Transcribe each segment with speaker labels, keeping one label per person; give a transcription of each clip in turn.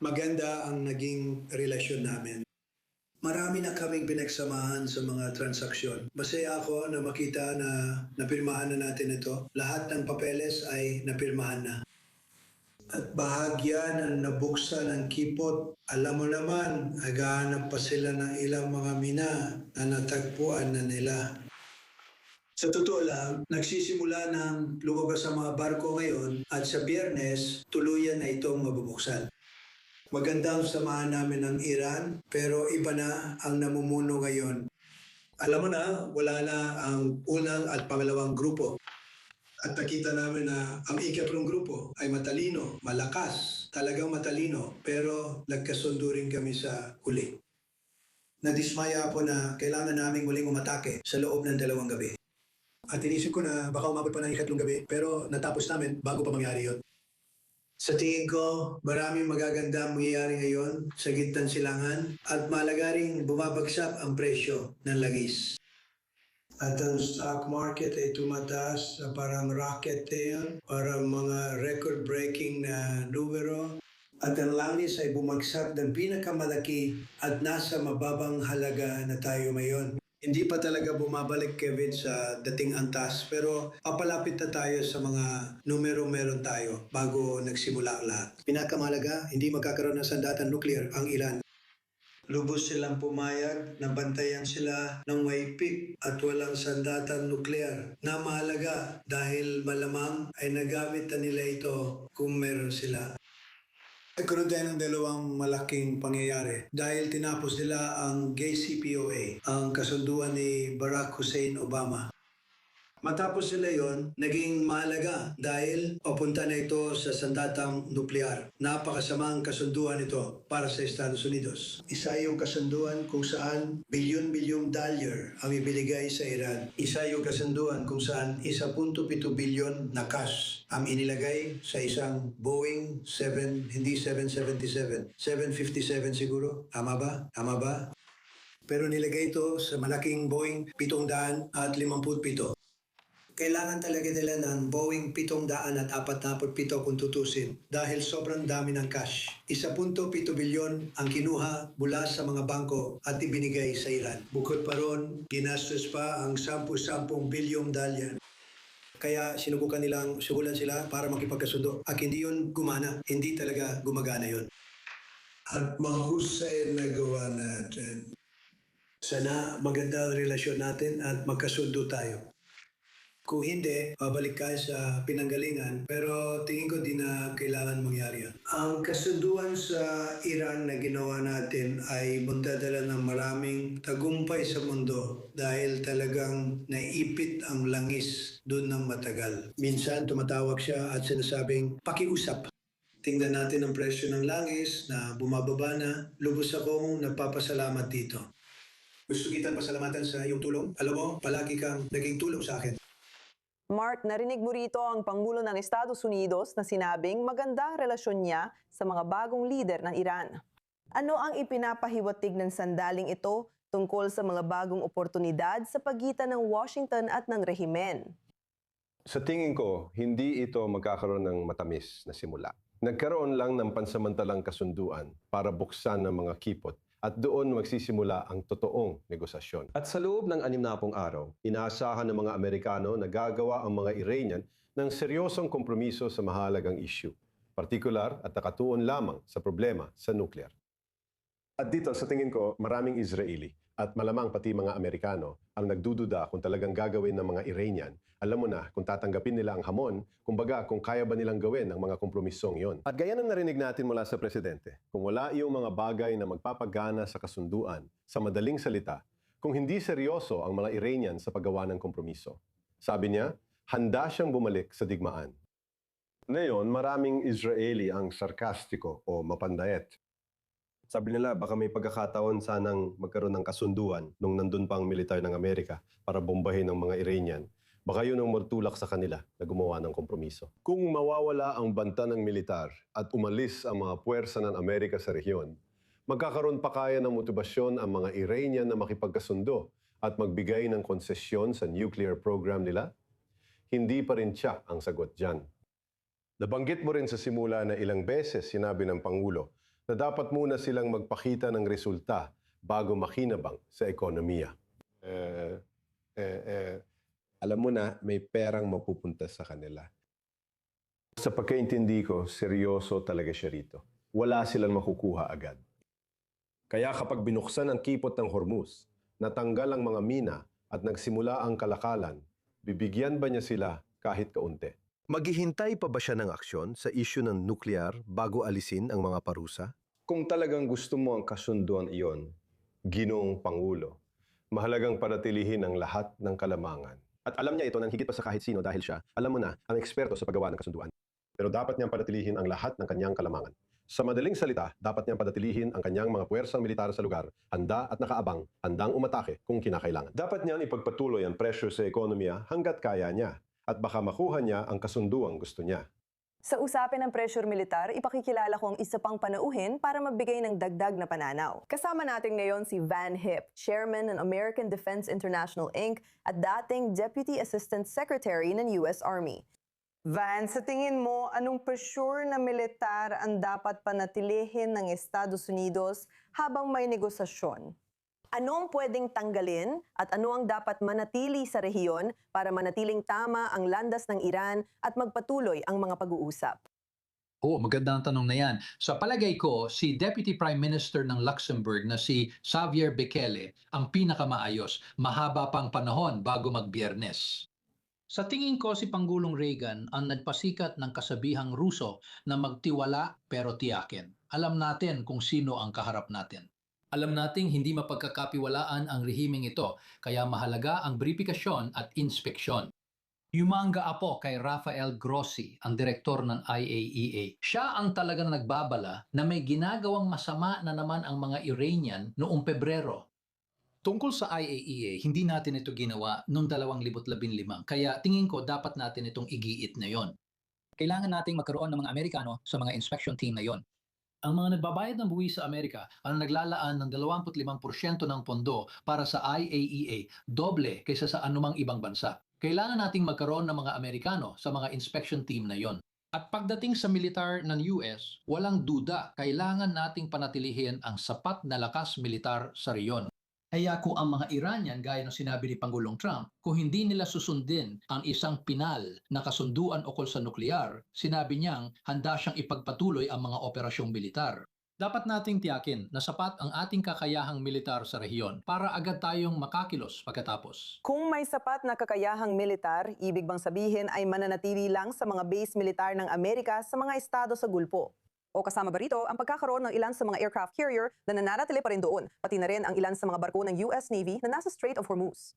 Speaker 1: Maganda ang naging relasyon namin. Marami na kaming pinagsamahan sa mga transaksyon. Masaya ako na makita na napirmahan na natin ito. Lahat ng papeles ay napirmahan na. At bahagya na nabuksan ng kipot. Alam mo naman, naghahanap pa sila ng ilang mga mina na natagpuan na nila. Sa totoo lang, nagsisimula ng lumabas ang mga barko ngayon at sa Biyernes, tuluyan na itong mabubuksan. Maganda ang samahan namin ng Iran, pero iba na ang namumuno ngayon. Alam mo na, wala na ang unang at pangalawang grupo. At nakita namin na ang ikatlong grupo ay matalino, malakas, talagang matalino, pero nagkasundo rin kami sa huli. Nadismaya ako na kailangan naming muling umatake sa loob ng 2 gabi. At inisip ko na baka umabot pa ng ikatlong gabi, pero natapos namin bago pa mangyari yun. Sa tingin ko, maraming magaganda ang mangyayari ngayon sa gitnang silangan at malaga ring bumabagsak ang presyo ng langis. At ang stock market ay tumataas sa parang rocket tail, parang mga record-breaking na numero. At ang langis ay bumagsak ng pinakamalaki at nasa mababang halaga na tayo ngayon. Hindi pa talaga bumabalik, Kevin, sa dating antas, pero papalapit na tayo sa mga numero meron tayo bago nagsimula ang lahat. Pinakamalaga, hindi magkakaroon ng sandatan nuclear ang Iran. Lubos silang pumayag na bantayan sila ng mahigpit at walang sandatan nuklear na mahalaga dahil malamang ay nagamit na nila ito kung meron sila. Nagkaroon tayo ng 2 malaking pangyayari dahil tinapos nila ang JCPOA, ang kasunduan ni Barack Hussein Obama. Matapos sila yon, naging mahalaga dahil papunta na ito sa sandatang nuklear. Napakasamang kasunduan ito para sa Estados Unidos. Isa yung kasunduan kung saan bilyon-bilyong dollar ang ibinigay sa Iran. Isa yung kasunduan kung saan 1.7 bilyon na cash ang inilagay sa isang Boeing 7, hindi 777, 757 siguro. Tama ba? Tama ba? Pero nilagay ito sa malaking Boeing 757. Kailangan talaga nila ng Boeing 747 kung tutusin dahil sobrang dami ng cash. 1.7 bilyon ang kinuha mula sa mga bangko at ibinigay sa Iran. Bukod pa ron, ginastos pa ang 10 bilyong dollar. Kaya sinubukan nilang sugulan sila para makipagkasundo. At hindi yun gumana. Hindi talaga gumagana yun. At mahusay na gawa natin. Sana maganda ang relasyon natin at magkasundo tayo. Kung hindi, babalik ka sa pinanggalingan, pero tingin ko di na kailangan mangyari yan. Ang kasunduan sa Iran na ginawa natin ay magdadala ng maraming tagumpay sa mundo dahil talagang naipit ang langis doon ng matagal. Minsan tumatawag siya at sinasabing, pakiusap. Tingnan natin ang presyo ng langis na bumababa na. Lubos akong nagpapasalamat dito. Gusto kitang pasalamatan sa iyong tulong. Alam mo, palagi kang naging tulong sa akin.
Speaker 2: Mark, narinig mo rito ang Pangulo ng Estados Unidos na sinabing maganda ang relasyon niya sa mga bagong lider ng Iran. Ano ang ipinapahiwatig ng sandaling ito tungkol sa mga bagong oportunidad sa pagitan ng Washington at ng rehimen?
Speaker 3: Sa tingin ko, hindi ito magkakaroon ng matamis na simula. Nagkaroon lang ng pansamantalang kasunduan para buksan ng mga kipot at doon magsisimula ang totoong negosasyon. At sa loob ng 60 araw, inaasahan ng mga Amerikano na gagawa ang mga Iranian ng seryosong kompromiso sa mahalagang issue, partikular at nakatuon lamang sa problema sa nuclear. At dito, sa tingin ko, maraming Israeli at malamang pati mga Amerikano ang nagdududa kung talagang gagawin ng mga Iranian. Alam mo na kung tatanggapin nila ang hamon, kumbaga kung kaya ba nilang gawin ang mga kompromisong yon. At gaya ng narinig natin mula sa Presidente, kung wala yung mga bagay na magpapagana sa kasunduan, sa madaling salita, kung hindi seryoso ang mga Iranian sa paggawa ng kompromiso. Sabi niya, handa siyang bumalik sa digmaan. Ngayon, maraming Israeli ang sarkastiko o mapandayet. Sabi nila, baka may pagkakataon sanang magkaroon ng kasunduan nung nandun pa ang militar ng Amerika para bombahin ng mga Iranian. Baka yun ang magtulak sa kanila na gumawa ng kompromiso. Kung mawawala ang banta ng militar at umalis ang mga puwersa ng Amerika sa rehiyon, magkakaroon pa kaya ng motibasyon ang mga Iranian na makipagkasundo at magbigay ng konsesyon sa nuclear program nila? Hindi pa rin siya ang sagot dyan. Nabanggit mo rin sa simula na ilang beses sinabi ng Pangulo na dapat muna silang magpakita ng resulta bago makinabang sa ekonomiya. Alam mo na, may perang mapupunta sa kanila. Sa pagkaintindi ko, seryoso talaga siya rito. Wala silang makukuha agad. Kaya kapag binuksan ang kipot ng Hormuz, natanggal ang mga mina at nagsimula ang kalakalan, bibigyan ba niya sila kahit kaunti? Maghihintay pa ba siya ng aksyon sa isyu ng nuklear bago alisin ang mga parusa? Kung talagang gusto mo ang kasunduan iyon, Ginoong Pangulo, mahalagang panatilihin ang lahat ng kalamangan. At alam niya ito ng higit pa sa kahit sino dahil siya, alam mo na, ang eksperto sa paggawa ng kasunduan. Pero dapat niyang panatilihin ang lahat ng kanyang kalamangan. Sa madaling salita, dapat niyang panatilihin ang kanyang mga puwersang militar sa lugar, handa at nakaabang, handang umatake kung kinakailangan. Dapat niyang ipagpatuloy ang pressure sa ekonomiya hanggat kaya niya. At baka makuha niya ang kasunduang gusto niya.
Speaker 2: Sa usapin ng pressure militar, ipakikilala ko ang isa pang panauhin para magbigay ng dagdag na pananaw. Kasama natin ngayon si Van Hipp, Chairman ng American Defense International Inc. at dating Deputy Assistant Secretary ng US Army. Van, sa tingin mo, anong pressure na militar ang dapat panatilihin ng Estados Unidos habang may negosasyon? Ano ang pwedeng tanggalin at ano ang dapat manatili sa rehiyon para manatiling tama ang landas ng Iran at magpatuloy ang mga pag-uusap?
Speaker 4: Oo, maganda ang tanong na yan. Sa palagay ko, si Deputy Prime Minister ng Luxembourg na si Xavier Bekele ang pinakamaayos. Mahaba pang panahon bago mag-Biyernes. Sa tingin ko, si Pangulong Reagan ang nagpasikat ng kasabihang Ruso na magtiwala pero tiyakin. Alam natin kung sino ang kaharap natin. Alam nating hindi mapagkakapiwalaan ang rehimeng ito, kaya mahalaga ang beripikasyon at inspeksyon. Yumanga ako kay Rafael Grossi, ang direktor ng IAEA. Siya ang talagang nagbabala na may ginagawang masama na naman ang mga Iranian noong Pebrero. Tungkol sa IAEA, hindi natin ito ginawa noong 2015, kaya tingin ko dapat natin itong igiit na yon. Kailangan nating magkaroon ng mga Amerikano sa mga inspection team na yon. Ang mga nagbabayad ng buwis sa Amerika ang naglalaan ng 25% ng pondo para sa IAEA, doble kaysa sa anumang ibang bansa. Kailangan nating magkaroon ng mga Amerikano sa mga inspection team na yon. At pagdating sa militar ng US, walang duda, kailangan nating panatilihin ang sapat na lakas militar sa rehiyon. Kaya kung ang mga Iranian, gaya ng sinabi ni Pangulong Trump, kung hindi nila susundin ang isang pinal na kasunduan ukol sa nuklear, sinabi niyang handa siyang ipagpatuloy ang mga operasyong militar. Dapat nating tiyakin na sapat ang ating kakayahang militar sa rehiyon para agad tayong makakilos pagkatapos.
Speaker 2: Kung may sapat na kakayahang militar, ibig bang sabihin ay mananatili lang sa mga base militar ng Amerika sa mga estado sa Gulpo? O kasama ba rito ang pagkakaroon ng ilan sa mga aircraft carrier na nananatili pa rin doon, pati na rin ang ilan sa mga barko ng US Navy na nasa Strait of Hormuz?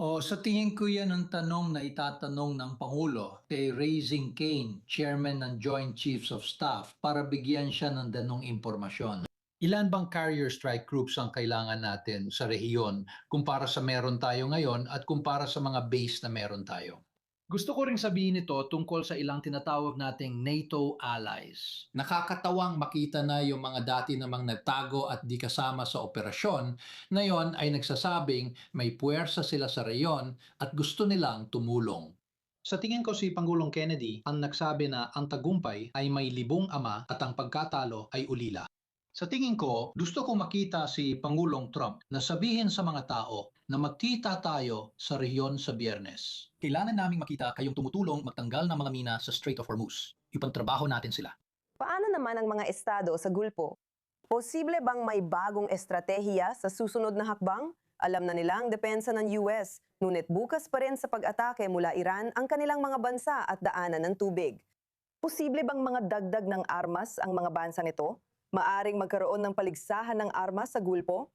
Speaker 4: Sa tingin ko yan ang tanong na itatanong ng Pangulo kay Raising Cane, Chairman ng Joint Chiefs of Staff, para bigyan siya ng danong impormasyon. Ilan bang carrier strike groups ang kailangan natin sa rehiyon kumpara sa meron tayo ngayon at kumpara sa mga base na meron tayo? Gusto ko ring sabihin ito tungkol sa ilang tinatawag nating NATO allies. Nakakatawang makita na yung mga dati namang nagtago at di kasama sa operasyon, na yon ay nagsasabing may puwersa sila sa reyon at gusto nilang tumulong. Sa tingin ko si Pangulong Kennedy ang nagsabi na ang tagumpay ay may libong ama at ang pagkatalo ay ulila. Sa tingin ko, gusto kong makita si Pangulong Trump na sabihin sa mga tao na magkita tayo sa rehiyon sa Biyernes. Kailangan naming makita kayong tumutulong magtanggal ng mga mina sa Strait of Hormuz. Ipagtrabaho natin sila.
Speaker 2: Paano naman ang mga estado sa Gulpo? Posible bang may bagong estratehiya sa susunod na hakbang? Alam na nila ang depensa ng US, ngunit bukas pa rin sa pag-atake mula Iran ang kanilang mga bansa at daanan ng tubig. Posible bang mga dagdag ng armas ang mga bansang ito? Maaring magkaroon ng paligsahan ng armas sa Gulpo?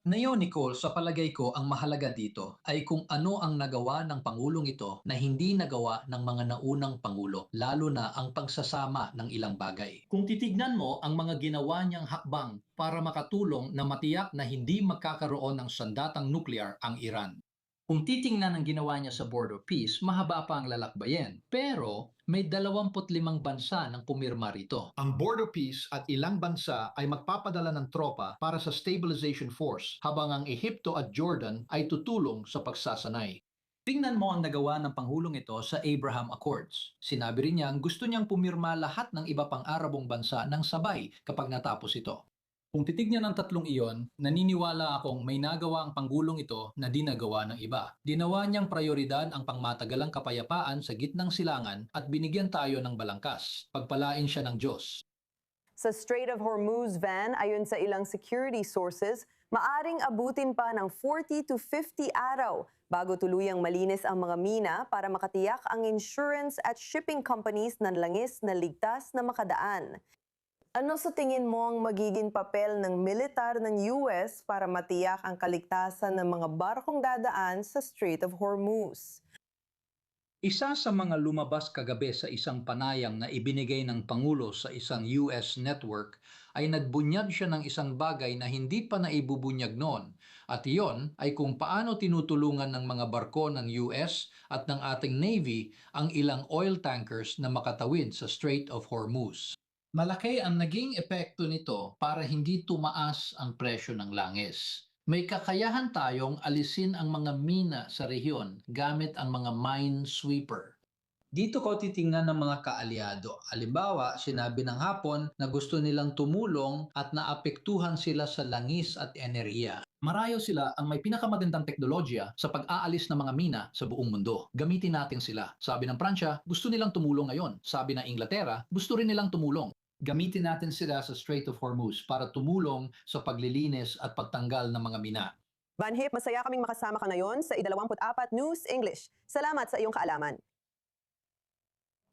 Speaker 4: Ngayon, Nicole, sa palagay ko, ang mahalaga dito ay kung ano ang nagawa ng Pangulong ito na hindi nagawa ng mga naunang Pangulo, lalo na ang pagsasama ng ilang bagay. Kung titignan mo ang mga ginawa niyang hakbang para makatulong na matiyak na hindi magkakaroon ng sandatang nuklear ang Iran. Kung titingnan ang ginawa niya sa Board of Peace, mahaba pa ang lalakbayin. Pero may 25 bansa nang pumirma rito. Ang Board of Peace at ilang bansa ay magpapadala ng tropa para sa stabilization force, habang ang Ehipto at Jordan ay tutulong sa pagsasanay. Tingnan mo ang nagawa ng Pangulong ito sa Abraham Accords. Sinabi rin niyang gusto niyang pumirma lahat ng iba pang Arabong bansa ng sabay kapag natapos ito. Kung titignan ng tatlong iyon, naniniwala akong may nagawa ang Pangulong ito na di nagawa ng iba. Dinawa niyang prioridad ang pangmatagalang kapayapaan sa gitnang silangan at binigyan tayo ng balangkas. Pagpalain siya ng Diyos.
Speaker 2: Sa Strait of Hormuz, Van, ayon sa ilang security sources, maaring abutin pa ng 40 to 50 araw bago tuluyang malinis ang mga mina para makatiyak ang insurance at shipping companies na langis na ligtas na makadaan. Ano sa tingin mo ang magiging papel ng militar ng US para matiyak ang kaligtasan ng mga barkong dadaan sa Strait of Hormuz?
Speaker 4: Isa sa mga lumabas kagabi sa isang panayam na ibinigay ng Pangulo sa isang US network ay nagbunyag siya ng isang bagay na hindi pa naibubunyag noon. At iyon ay kung paano tinutulungan ng mga barko ng US at ng ating Navy ang ilang oil tankers na makatawid sa Strait of Hormuz. Malaki ang naging epekto nito para hindi tumaas ang presyo ng langis. May kakayahan tayong alisin ang mga mina sa rehiyon gamit ang mga minesweeper. Dito ko titingnan ng mga kaalyado. Halimbawa, sinabi ng Hapon na gusto nilang tumulong at naapektuhan sila sa langis at enerhiya. Marayo sila ang may pinakamagandang teknolohiya sa pag-aalis ng mga mina sa buong mundo. Gamitin natin sila. Sabi ng Pransya, gusto nilang tumulong ngayon. Sabi ng Inglaterra, gusto rin nilang tumulong. Gamitin natin sila sa Strait of Hormuz para tumulong sa paglilinis at pagtanggal ng mga mina.
Speaker 2: Van Hip, masaya kaming makasama ka ngayon sa I-24 News English. Salamat sa iyong kaalaman.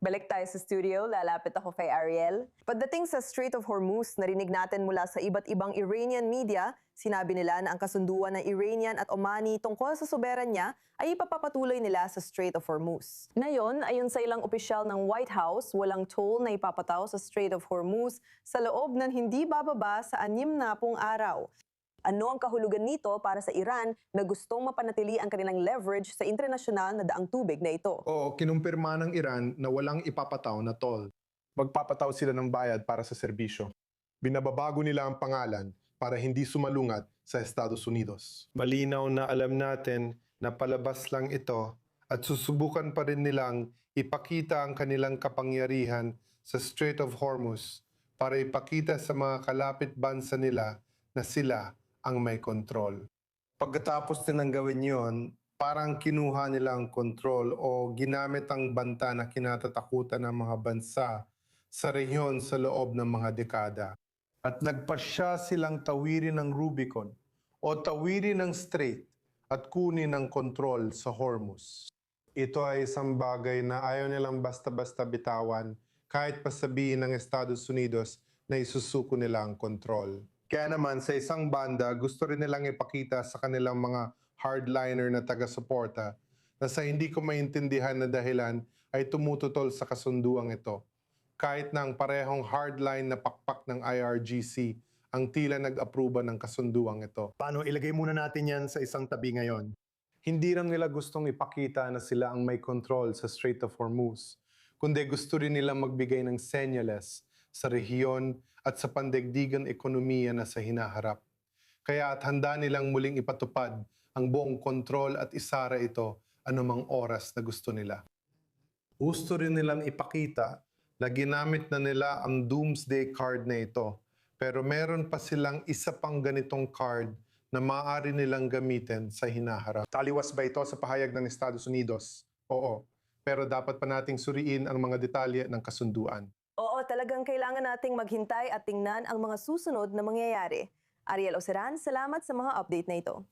Speaker 2: Balik tayo sa studio, lalapit ako kay Ariel. Pagdating sa Strait of Hormuz, narinig natin mula sa iba't ibang Iranian media, sinabi nila na ang kasunduan ng Iranian at Omani tungkol sa soberanya ay ipapapatuloy nila sa Strait of Hormuz. Ngayon, ayon sa ilang opisyal ng White House, walang toll na ipapataw sa Strait of Hormuz sa loob ng hindi bababa sa 60 araw. Ano ang kahulugan nito para sa Iran na gustong mapanatili ang kanilang leverage sa internasyonal na daang tubig na ito?
Speaker 5: Oo, kinumpirma ng Iran na walang ipapataw na toll. Magpapataw sila ng bayad para sa serbisyo. Binababago nila ang pangalan para hindi sumalungat sa Estados Unidos. Malinaw na alam natin na palabas lang ito at susubukan pa rin nilang ipakita ang kanilang kapangyarihan sa Strait of Hormuz para ipakita sa mga kalapit bansa nila na sila ang may kontrol. Pagkatapos nilang gawin yon, parang kinuha nila ang kontrol o ginamit ang banta na kinatatakutan ng mga bansa sa rehiyon sa loob ng mga dekada. At nagpasya silang tawirin ng Rubicon o tawirin ng Strait at kunin ang kontrol sa Hormuz. Ito ay isang bagay na ayaw nilang basta-basta bitawan kahit pa sabihin ng Estados Unidos na isusuko nila ang kontrol. Kaya naman sa isang banda, gusto rin nilang ipakita sa kanilang mga hardliner na taga-suporta na sa hindi ko maintindihan na dahilan ay tumututol sa kasunduang ito. Kahit na ang parehong hardline na pakpak ng IRGC ang tila nag-aproba ng kasunduang ito. Paano ilagay muna natin yan sa isang tabi ngayon? Hindi lang nila gustong ipakita na sila ang may control sa Strait of Hormuz, kundi gusto rin nilang magbigay ng senyales sa rehiyon at sa pandaigdigang ekonomiya na sa hinaharap. Kaya at handa nilang muling ipatupad ang buong kontrol at isara ito anumang oras na gusto nila. Gusto rin nilang ipakita na ginamit na nila ang doomsday card na ito, pero meron pa silang isa pang ganitong card na maaari nilang gamitin sa hinaharap. Taliwas ba ito sa pahayag ng Estados Unidos? Oo, pero dapat pa nating suriin ang mga detalye ng kasunduan.
Speaker 2: Oo, talagang kailangan nating maghintay at tingnan ang mga susunod na mangyayari. Ariel Oseran, salamat sa mga update na ito.